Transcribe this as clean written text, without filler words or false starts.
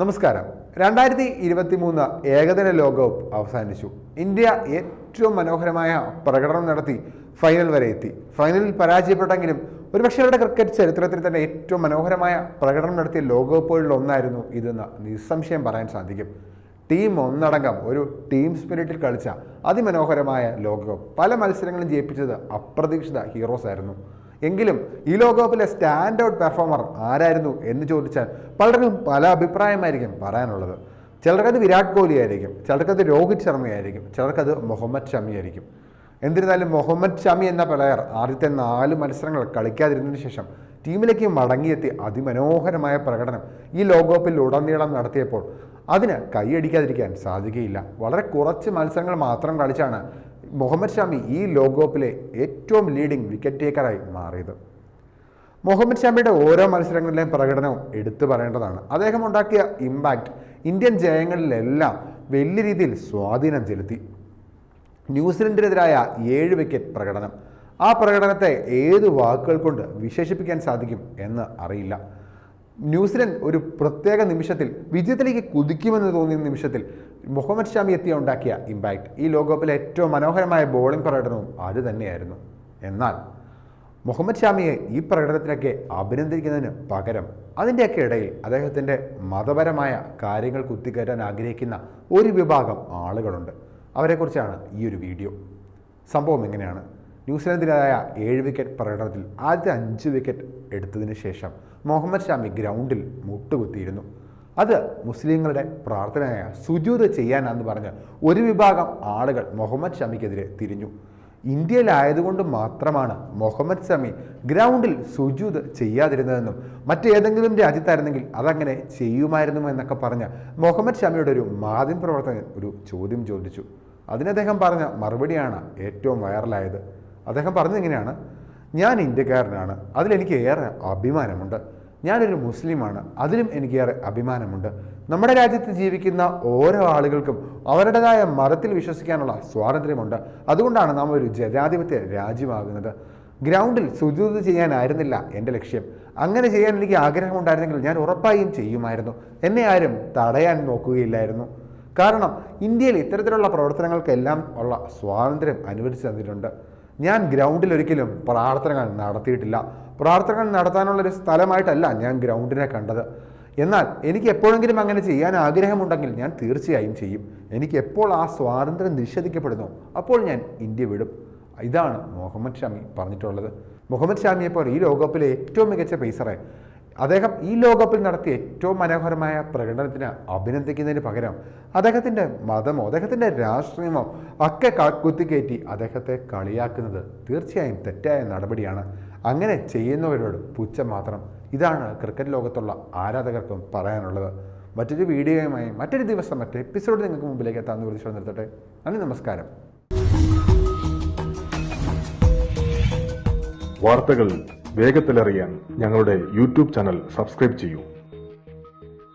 നമസ്കാരം. 2023 ഏകദിന ലോകകപ്പ് അവസാനിച്ചു. ഇന്ത്യ ഏറ്റവും മനോഹരമായ പ്രകടനം നടത്തി ഫൈനൽ വരെ എത്തി. ഫൈനലിൽ പരാജയപ്പെട്ടെങ്കിലും ഒരുപക്ഷെ അവരുടെ ക്രിക്കറ്റ് ചരിത്രത്തിൽ തന്നെ ഏറ്റവും മനോഹരമായ പ്രകടനം നടത്തിയ ലോകകപ്പുകളിൽ ഒന്നായിരുന്നു ഇതെന്ന് നിസ്സംശയം പറയാൻ സാധിക്കും. ടീം ഒന്നടങ്കം ഒരു ടീം സ്പിരിറ്റിൽ കളിച്ച അതിമനോഹരമായ ലോകകപ്പ്. പല മത്സരങ്ങളും ജയിപ്പിച്ചത് അപ്രതീക്ഷിത ഹീറോസ് ആയിരുന്നു. എങ്കിലും ഈ ലോകകപ്പിലെ സ്റ്റാൻഡ് ഔട്ട് പെർഫോമർ ആരായിരുന്നു എന്ന് ചോദിച്ചാൽ പലർക്കും പല അഭിപ്രായമായിരിക്കും പറയാനുള്ളത്. ചിലർക്കത് വിരാട് കോഹ്ലി ആയിരിക്കും, ചിലർക്കത് രോഹിത് ശർമ്മയായിരിക്കും, ചിലർക്കത് മുഹമ്മദ് ഷമി ആയിരിക്കും. എന്നിരുന്നാലും മുഹമ്മദ് ഷമി എന്ന പ്ലെയർ ആദ്യത്തെ 4 മത്സരങ്ങൾ കളിക്കാതിരുന്നതിന് ശേഷം ടീമിലേക്ക് മടങ്ങിയെത്തി അതിമനോഹരമായ പ്രകടനം ഈ ലോകകപ്പിൽ ഉടനീളം നടത്തിയപ്പോൾ അതിന് കൈയടിക്കാതിരിക്കാൻ സാധിക്കുകയില്ല. വളരെ കുറച്ച് മത്സരങ്ങൾ മാത്രം കളിച്ചാണ് മുഹമ്മദ് ഷമി ഈ ലോകകപ്പിലെ ഏറ്റവും ലീഡിംഗ് വിക്കറ്റ് ടേക്കറായി മാറിയത്. മുഹമ്മദ് ഷമിയുടെ ഓരോ മത്സരങ്ങളിലെയും പ്രകടനവും എടുത്തു പറയേണ്ടതാണ്. അദ്ദേഹം ഉണ്ടാക്കിയ ഇമ്പാക്റ്റ് ഇന്ത്യൻ ജയങ്ങളിലെല്ലാം വലിയ രീതിയിൽ സ്വാധീനം ചെലുത്തി. ന്യൂസിലൻഡിനെതിരായ 7 വിക്കറ്റ് പ്രകടനം, ആ പ്രകടനത്തെ ഏത് വാക്കുകൾ കൊണ്ട് വിശേഷിപ്പിക്കാൻ സാധിക്കും എന്ന് അറിയില്ല. ന്യൂസിലൻഡ് ഒരു പ്രത്യേക നിമിഷത്തിൽ വിജയത്തിലേക്ക് കുതിക്കുമെന്ന് തോന്നിയ നിമിഷത്തിൽ മുഹമ്മദ് ഷമി ഉണ്ടാക്കിയ ഇമ്പാക്റ്റ്, ഈ ലോകകപ്പിലെ ഏറ്റവും മനോഹരമായ ബോളിംഗ് പ്രകടനവും അത് തന്നെയായിരുന്നു. എന്നാൽ മുഹമ്മദ് ഷമിയെ ഈ പ്രകടനത്തിലൊക്കെ അഭിനന്ദിക്കുന്നതിന് പകരം അതിൻ്റെയൊക്കെ ഇടയിൽ അദ്ദേഹത്തിൻ്റെ മതപരമായ കാര്യങ്ങൾ കുത്തിക്കയറ്റാൻ ആഗ്രഹിക്കുന്ന ഒരു വിഭാഗം ആളുകളുണ്ട്. അവരെക്കുറിച്ചാണ് ഈ ഒരു വീഡിയോ. സംഭവം എങ്ങനെയാണ്? ന്യൂസിലൻഡിനായ 7 വിക്കറ്റ് പ്രകടനത്തിൽ ആദ്യത്തെ 5 വിക്കറ്റ് എടുത്തതിന് ശേഷം മുഹമ്മദ് ഷമി ഗ്രൗണ്ടിൽ മുട്ടുകുത്തിയിരുന്നു. അത് മുസ്ലിങ്ങളുടെ പ്രാർത്ഥനയായ സുജൂദ് ചെയ്യാനെന്ന് പറഞ്ഞ് ഒരു വിഭാഗം ആളുകൾ മുഹമ്മദ് ഷമിക്കെതിരെ തിരിഞ്ഞു. ഇന്ത്യയിലായതുകൊണ്ട് മാത്രമാണ് മുഹമ്മദ് ഷമി ഗ്രൗണ്ടിൽ സുജൂദ് ചെയ്യാതിരുന്നതെന്നും മറ്റേതെങ്കിലും രാജ്യത്തായിരുന്നെങ്കിൽ അതങ്ങനെ ചെയ്യുമായിരുന്നു എന്നൊക്കെ പറഞ്ഞ് മുഹമ്മദ് ഷമിയുടെ ഒരു മാധ്യമപ്രവർത്തകൻ ഒരു ചോദ്യം ചോദിച്ചു. അതിന് അദ്ദേഹം പറഞ്ഞ മറുപടിയാണ് ഏറ്റവും വൈറലായത്. അദ്ദേഹം പറഞ്ഞതെങ്ങനെയാണ്: ഞാൻ ഇന്ത്യക്കാരനാണ്, അതിലെനിക്ക് ഏറെ അഭിമാനമുണ്ട്. ഞാനൊരു മുസ്ലിമാണ്, അതിലും എനിക്കേറെ അഭിമാനമുണ്ട്. നമ്മുടെ രാജ്യത്ത് ജീവിക്കുന്ന ഓരോ ആളുകൾക്കും അവരുടേതായ മതത്തിൽ വിശ്വസിക്കാനുള്ള സ്വാതന്ത്ര്യമുണ്ട്. അതുകൊണ്ടാണ് നാം ഒരു ജനാധിപത്യ രാജ്യമാകുന്നത്. ഗ്രൗണ്ടിൽ സുജൂദ് ചെയ്യാനായിരുന്നില്ല എൻ്റെ ലക്ഷ്യം. അങ്ങനെ ചെയ്യാൻ എനിക്ക് ആഗ്രഹമുണ്ടായിരുന്നെങ്കിൽ ഞാൻ ഉറപ്പായും ചെയ്യുമായിരുന്നു. എന്നെ ആരും തടയാൻ നോക്കുകയില്ലായിരുന്നു. കാരണം ഇന്ത്യയിൽ ഇത്തരത്തിലുള്ള പ്രവർത്തനങ്ങൾക്കെല്ലാം ഉള്ള സ്വാതന്ത്ര്യം അനുവദിച്ചു തന്നിട്ടുണ്ട്. ഞാൻ ഗ്രൗണ്ടിൽ ഒരിക്കലും പ്രാർത്ഥനകൾ നടത്തിയിട്ടില്ല. പ്രാർത്ഥനകൾ നടത്താനുള്ളൊരു സ്ഥലമായിട്ടല്ല ഞാൻ ഗ്രൗണ്ടിനെ കണ്ടത്. എന്നാൽ എനിക്ക് എപ്പോഴെങ്കിലും അങ്ങനെ ചെയ്യാൻ ആഗ്രഹമുണ്ടെങ്കിൽ ഞാൻ തീർച്ചയായും ചെയ്യും. എനിക്ക് എപ്പോൾ ആ സ്വാതന്ത്ര്യം നിഷേധിക്കപ്പെടുന്നു അപ്പോൾ ഞാൻ ഇന്ത്യ വിടും. ഇതാണ് മുഹമ്മദ് ഷമി പറഞ്ഞിട്ടുള്ളത്. മുഹമ്മദ് ഷമിയെപ്പോലെ ഈ ലോകകപ്പിലെ ഏറ്റവും മികച്ച പേസറെ അദ്ദേഹം ഈ ലോകകപ്പിൽ നടത്തിയ ഏറ്റവും മനോഹരമായ പ്രകടനത്തിന് അഭിനന്ദിക്കുന്നതിന് പകരം അദ്ദേഹത്തിൻ്റെ മതമോ അദ്ദേഹത്തിൻ്റെ രാഷ്ട്രീയമോ ഒക്കെ കുത്തിക്കയറ്റി അദ്ദേഹത്തെ കളിയാക്കുന്നത് തീർച്ചയായും തെറ്റായ നടപടിയാണ്. അങ്ങനെ ചെയ്യുന്നവരോട് പുച്ഛം മാത്രം. ഇതാണ് ക്രിക്കറ്റ് ലോകത്തുള്ള ആരാധകർക്കും പറയാനുള്ളത്. മറ്റൊരു വീഡിയോയുമായി മറ്റൊരു ദിവസം മറ്റൊരു എപ്പിസോഡ് നിങ്ങൾക്ക് മുമ്പിലേക്ക് എത്താമെന്ന് പ്രതീക്ഷ നിർത്തട്ടെ. നന്ദി, നമസ്കാരം. വാർത്തകൾ വേഗത്തിലറിയാൻ ഞങ്ങളുടെ യൂട്യൂബ് ചാനൽ സബ്സ്ക്രൈബ് ചെയ്യൂ.